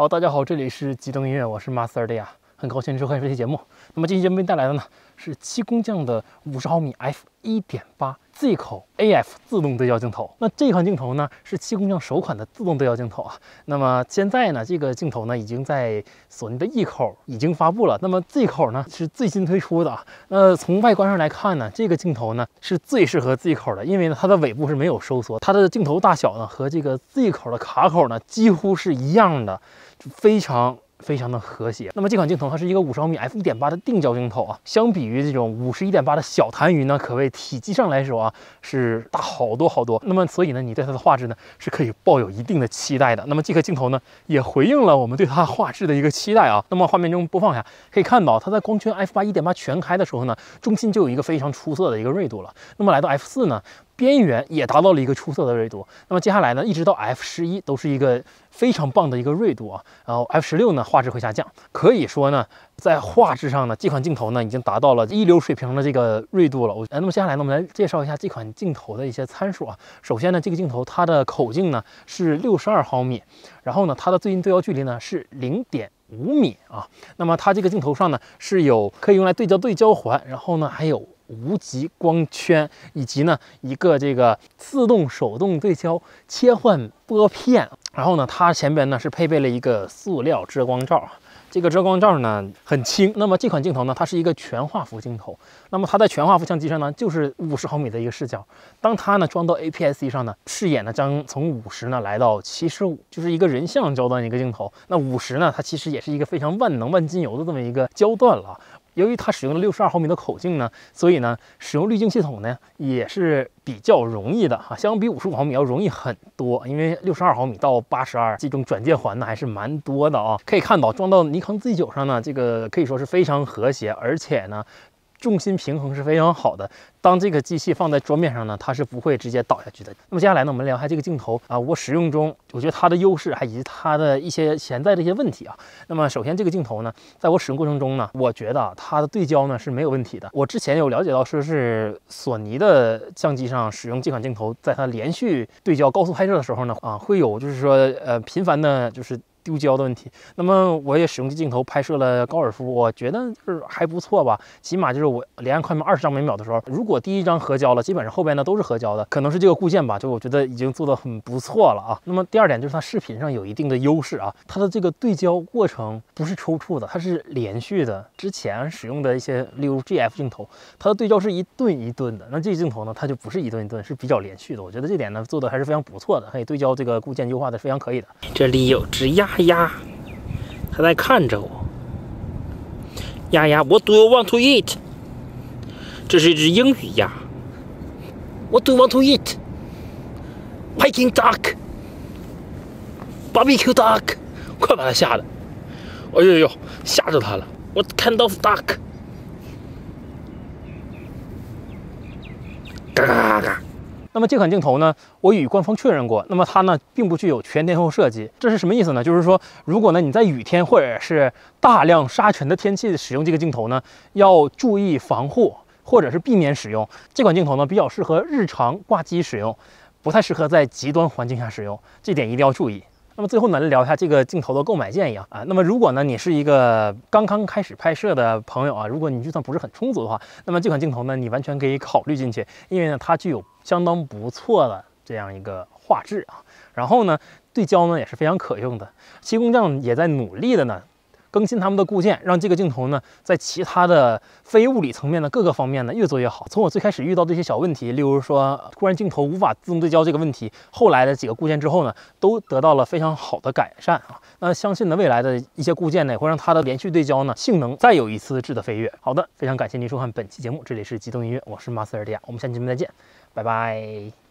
好，大家好，这里是极动音乐，我是 Master Dia， 很高兴收看这期节目。那么这期节目为你带来的呢是7工匠的50毫米 f1.8 Z 口 AF 自动对焦镜头。那这款镜头呢是7工匠首款的自动对焦镜头啊。那么现在呢，这个镜头呢已经在索尼的 E 口已经发布了。那么 Z 口呢是最新推出的啊。从外观上来看呢，这个镜头呢是最适合 Z 口的，因为呢它的尾部是没有收缩，它的镜头大小呢和这个 Z 口的卡口呢几乎是一样的，非常的和谐。那么这款镜头它是一个50毫米 f1.8 的定焦镜头啊，相比于这种51.8的小痰盂呢，可谓体积上来说啊是大好多。那么所以呢，你对它的画质呢是可以抱有一定的期待的。那么这个镜头呢也回应了我们对它画质的一个期待啊。那么画面中播放下可以看到，它在光圈 f8 1.8全开的时候呢，中心就有一个非常出色的一个锐度了。那么来到 f4 呢，边缘也达到了一个出色的锐度。那么接下来呢，一直到 f11都是一个非常棒的一个锐度啊。然后 f16呢，画质会下降。可以说呢，在画质上呢，这款镜头呢已经达到了一流水平的这个锐度了。那么接下来呢，我们来介绍一下这款镜头的一些参数啊。首先呢，这个镜头它的口径呢是62毫米，然后呢，它的最近对焦距离呢是0.5米啊。那么它这个镜头上呢是有可以用来对焦环，然后呢还有无极光圈，以及呢一个这个自动手动对焦切换拨片。然后呢，它前边呢是配备了一个塑料遮光罩，这个遮光罩呢很轻。那么这款镜头呢，它是一个全画幅镜头。那么它在全画幅相机上呢，就是50毫米的一个视角。当它呢装到 APS-C 上呢，视野呢将从50呢来到75，就是一个人像焦段一个镜头。那50呢，它其实也是一个非常万能万金油的这么一个焦段了。由于它使用了62毫米的口径呢，所以呢，使用滤镜系统呢也是比较容易的哈，相比55毫米要容易很多。因为62毫米到82这种转接环呢还是蛮多的啊。可以看到装到尼康 Z9 上呢，这个可以说是非常和谐，而且呢重心平衡是非常好的。当这个机器放在桌面上呢，它是不会直接倒下去的。那么接下来呢，我们聊一下这个镜头啊，我使用中我觉得它的优势，以及它的一些潜在的一些问题啊。那么首先这个镜头呢，在我使用过程中呢，我觉得它的对焦呢是没有问题的。我之前有了解到说是索尼的相机上使用这款镜头，在它连续对焦高速拍摄的时候呢，会有就是说频繁的就是丢焦的问题。那么我也使用这镜头拍摄了高尔夫，我觉得就是还不错吧。起码就是我连按快门20张每秒的时候，如果第一张合焦了，基本上后边呢都是合焦的，可能是这个固件吧，就我觉得已经做得很不错了啊。那么第二点就是它视频上有一定的优势啊，它的这个对焦过程不是抽搐的，它是连续的。之前使用的一些例如 GF 镜头，它的对焦是一顿一顿的，那这个镜头呢，它就不是一顿一顿，是比较连续的。我觉得这点呢做的还是非常不错的，对焦这个固件优化的非常可以的。这里有只鸭，它在看着我。鸭 ，What do you want to eat？ 这是一只英语鸭。What do you want to eat？ Viking duck， barbecue duck， 快把它吓的！哎呦，吓着它了。What kind of duck？ 嘎嘎嘎。那么这款镜头呢，我与官方确认过，那么它呢并不具有全天候设计。这是什么意思呢？就是说，如果呢你在雨天或者是大量沙尘的天气使用这个镜头呢，要注意防护或者是避免使用。这款镜头呢比较适合日常挂机使用，不太适合在极端环境下使用，这点一定要注意。那么最后呢，来聊一下这个镜头的购买建议啊。那么如果呢你是一个刚刚开始拍摄的朋友啊，如果你预算不是很充足的话，那么这款镜头呢你完全可以考虑进去，因为呢它具有相当不错的这样一个画质啊。然后呢对焦呢也是非常可用的。7工匠也在努力的呢更新他们的固件，让这个镜头呢在其他的非物理层面的各个方面呢越做越好。从我最开始遇到的一些小问题，例如说突然镜头无法自动对焦这个问题，后来的几个固件之后呢都得到了非常好的改善啊。那相信呢未来的一些固件呢也会让它的连续对焦呢性能再有一次质的飞跃。好的，非常感谢您收看本期节目，这里是极动音乐，我是 Master Dia， 我们下期节目再见，拜拜。